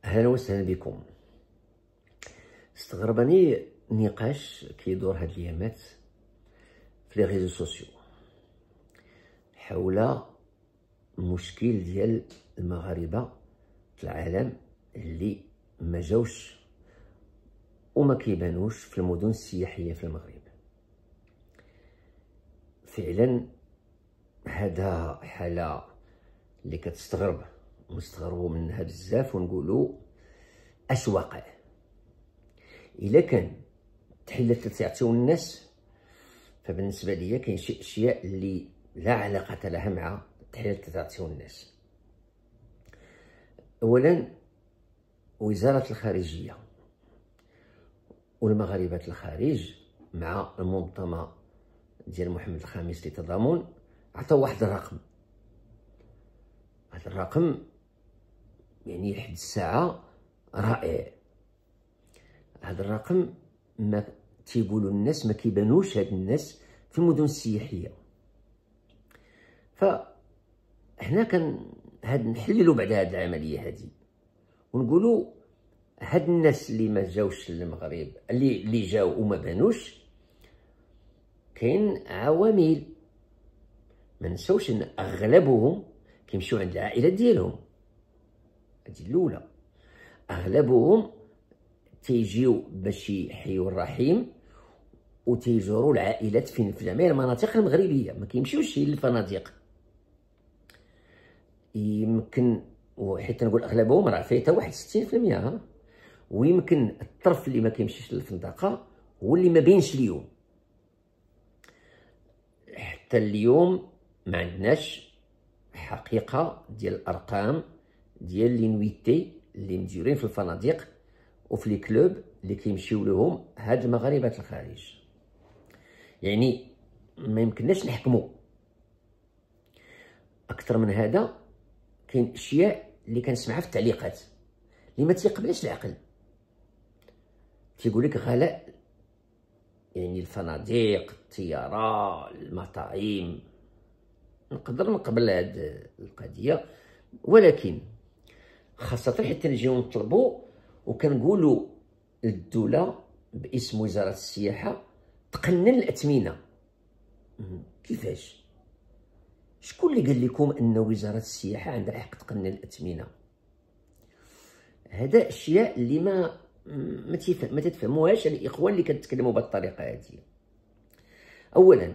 اهلا وسهلا بكم. استغربني نقاش كيدور هاد الايامات في لي ريزو سوسيو حول المشكل ديال المغاربه في العالم اللي ما جاوش وما كيبانوش في المدن السياحيه في المغرب. فعلا هذا حاله اللي كتستغرب ونستغربوا منها بزاف ونقولوا اش واقع. الا كان تحلت لتعطيو الناس فبالنسبه ليا كاين شي اشياء اللي لا علاقه لها مع تحليل تعطيو الناس. اولا وزاره الخارجيه والمغاربه الخارج مع المنظمه ديال محمد الخامس للتضامن عطاو واحد الرقم. هذا الرقم يعني لحد الساعه رائع. هذا الرقم ما تيقولوا الناس ما كيبانوش هاد الناس في المدن السياحيه. فحنا هاد نحللوا بعد هاد العمليه هذه ونقولوا هاد الناس اللي ما جاوش للمغرب اللي جاو وما بانوش كاين عوامل. ما نساوش ان اغلبهم كيمشيو عند العائلات ديالهم. هذه الاولى. اغلبهم تيجيو باش يحيوا الرحيم وتيزوروا العائلات في جميع المناطق المغربيه، ما كيمشيوش للفنادق. يمكن وحيت نقول اغلبهم راه فيه حتى واحد 60%. ويمكن الطرف اللي ما كيمشيش للفندقه هو اللي ما بينش اليوم. حتى اليوم ما عندناش حقيقه ديال الارقام ديال لينويتي اللي مديورين في الفنادق وفي لي كلوب اللي كيمشيو لهم هاد المغاربه الخارج. يعني ما يمكنناش نحكموا اكثر من هذا. كاين اشياء اللي كنسمعها في التعليقات اللي ما تيقبلش العقل. تيقول لك غلاء يعني الفنادق، الطياره، المطاعم. نقدر نقبل هاد القضيه، ولكن خاصه حتى نجيو نطلبوا وكنقولوا للدوله باسم وزاره السياحه تقنن الاثمنه. كيفاش؟ شكون اللي قال لكم ان وزاره السياحه عندها الحق تقنن الاثمنه؟ هذا اشياء اللي ما تتفهموهاش الاخوان اللي كتكلموا بهالطريقه هذه. اولا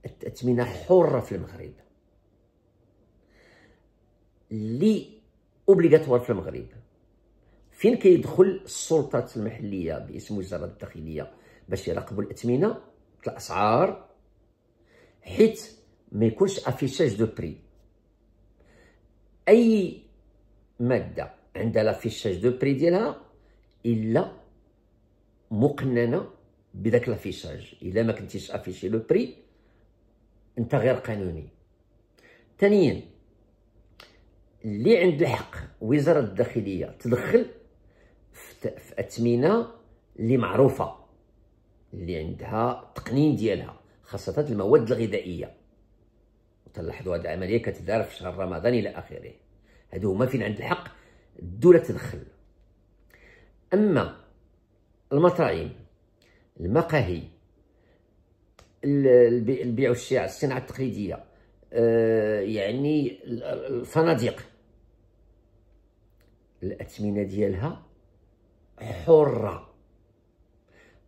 الاثمنه حره في المغرب اللي اوبليغاتوار في المغرب. فين كيدخل السلطات المحليه باسم وزاره الداخليه باش يراقبوا الاثمنه في الاسعار، حيت ما يكونش افيشاج دو بري. اي ماده عندها لافيشاج دو بري ديالها الا مقننه بداك لافيشاج. الا ما كنتيش افيشي لو بري انت غير قانوني. ثانيا اللي عند الحق وزاره الداخليه تدخل في اثمنه اللي معروفه اللي عندها تقنين ديالها، خاصه المواد الغذائيه. وتلاحظوا هذه العمليه كتدار في شهر رمضان الى اخره. هادو هما فين عند الحق الدوله تدخل. اما المطاعم، المقاهي، البيع والشراء، الصناعه التقليديه، يعني الفنادق، الاثمنه ديالها حره.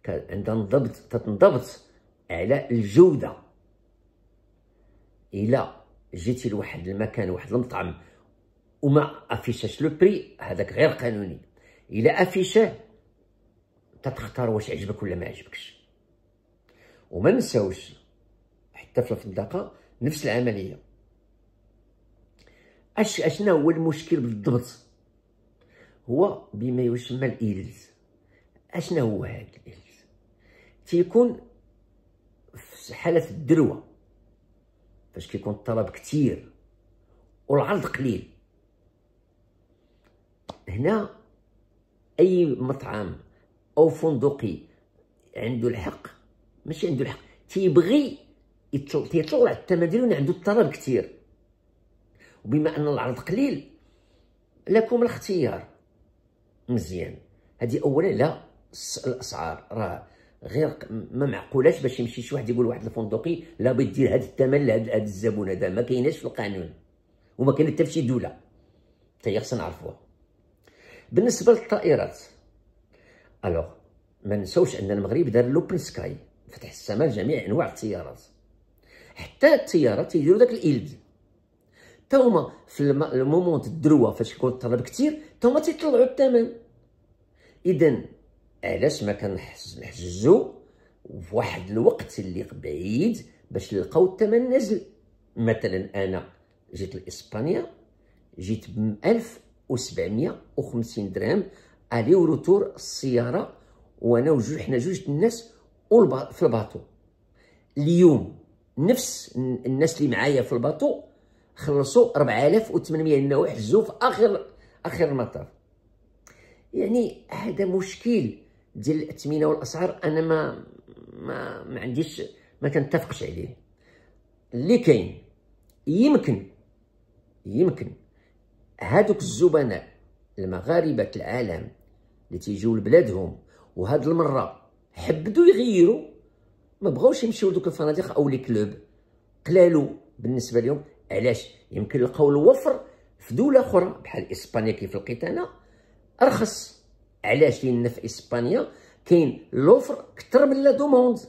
عندها تنضبط على الجوده. الا جيتي لواحد المكان واحد المطعم وما افيشاش لو بري هذاك غير قانوني. الا افيشاه تختار واش عجبك ولا ما عجبكش. وما نساوش حتى في الفندقه نفس العمليه. اشنا هو المشكل بالضبط؟ هو بما يسمى الإيلز. اشنا هو هذا الإيلز؟ تيكون في حاله الذروه فاش كيكون الطلب كثير والعرض قليل. هنا اي مطعم او فندقي عنده الحق، ماشي عنده الحق، تيبغي يطلع الثمن ديالو عنده الطلب كثير. وبما ان العرض قليل لكم الاختيار مزيان. هذه اولا. لا الاسعار راه غير ما معقولاش باش يمشي شي واحد يقول واحد الفندقي لا بيدير هذا الثمن لهذا الزبون. هذا ما كايناش في القانون وما كاين حتى في شي دوله، حتى هي خصنا نعرفوها. بالنسبه للطائرات، الوغ ما نساوش ان المغرب دار لوبن سكاي، فتح السماء لجميع انواع الطيارات، حتى الطيارات يديروا داك الإلد. تا هما في المومون الدروه فاش يكون الطلب كثير تا هما تيطلعوا الثمن. اذا علاش ما كنحجزوا في واحد الوقت اللي بعيد باش نلقاو الثمن نازل؟ مثلا انا جيت لاسبانيا، جيت ب 1750 درهم الي وروتور السياره، وانا حنا جوج الناس في الباطو. اليوم نفس الناس اللي معايا في الباطو خلصوا 4800 انه حجزوا في اخر المطاف. يعني هذا مشكل ديال الاثمنه والاسعار. انا ما عنديش، ما كنتفقش عليه. اللي كاين يمكن هادوك الزبناء المغاربه العالم اللي تيجيو لبلادهم وهاد المره حبدوا يغيروا، ما بغاوش يمشيو لدوك الفنادق او لي كلوب، قلالوا بالنسبه لهم. علاش؟ يمكن لقاو الوفر في دوله اخرى بحال اسبانيا كيف لقيت انا ارخص. علاش؟ لان في اسبانيا كاين لوفر كثر من لا دوموند،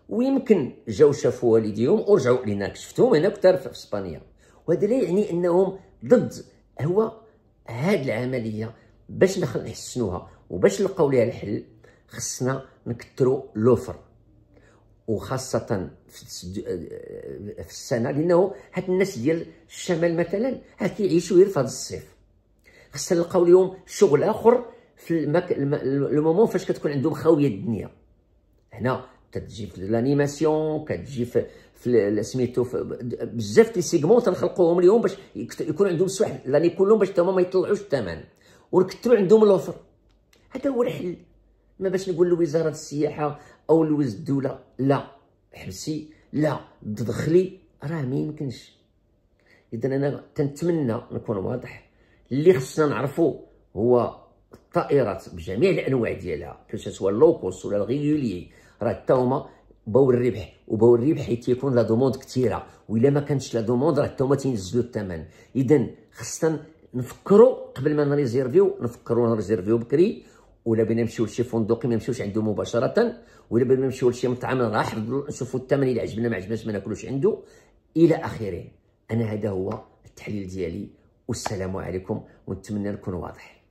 ويمكن جاو شافوا والديهم ورجعوا لينا كشفتهم هنا كثر في اسبانيا. وهذا لا يعني انهم ضد. هو هاد العمليه باش نحسنوها وباش نلقاو ليها الحل خصنا نكثروا لوفر، وخاصه في السنه، لانه هاد الناس ديال الشمال مثلا ها كيعيشوا غير في هذا الصيف. خصنا نلقاو لهم شغل اخر في المومون فاش كتكون عندهم خاويه الدنيا. هنا كتجي في الانيماسيون، كتجي في سميتو بزاف لي سيغمون تنخلقوهم اليوم باش يكون عندهم سواح لاني كلهم باش تما ما يطلعوش الثمن ونكثروا عندهم الاوفر. هذا هو الحل. ما باش نقول لوزاره السياحه او لوزاره الدوله لا حبسي لا تدخلي، راه ما يمكنش. اذا انا تنتمنى نكون واضح. اللي خصنا نعرفو هو الطائرات بجميع الانواع ديالها كسوا لوكوس ولا الغيولي، راه حتى هما باو الربح، وباو الربح حيت يكون لا دوموند كثيره، والا ما كانتش لا دوموند راه حتى هما تينزلوا الثمن. اذا خصنا نفكروا قبل ما نريزيرفيو، نريزيرفيو بكري، ولا بغينا نمشيو لشي فندق ما نمشيوش عنده مباشره، ولا بغينا نمشيو لشي مطعم راح نشوفوا الثمن، الا عجبنا ما عجبناش ما ناكلوش عنده الى اخره. انا هذا هو التحليل ديالي، والسلام عليكم، ونتمنى نكون واضح.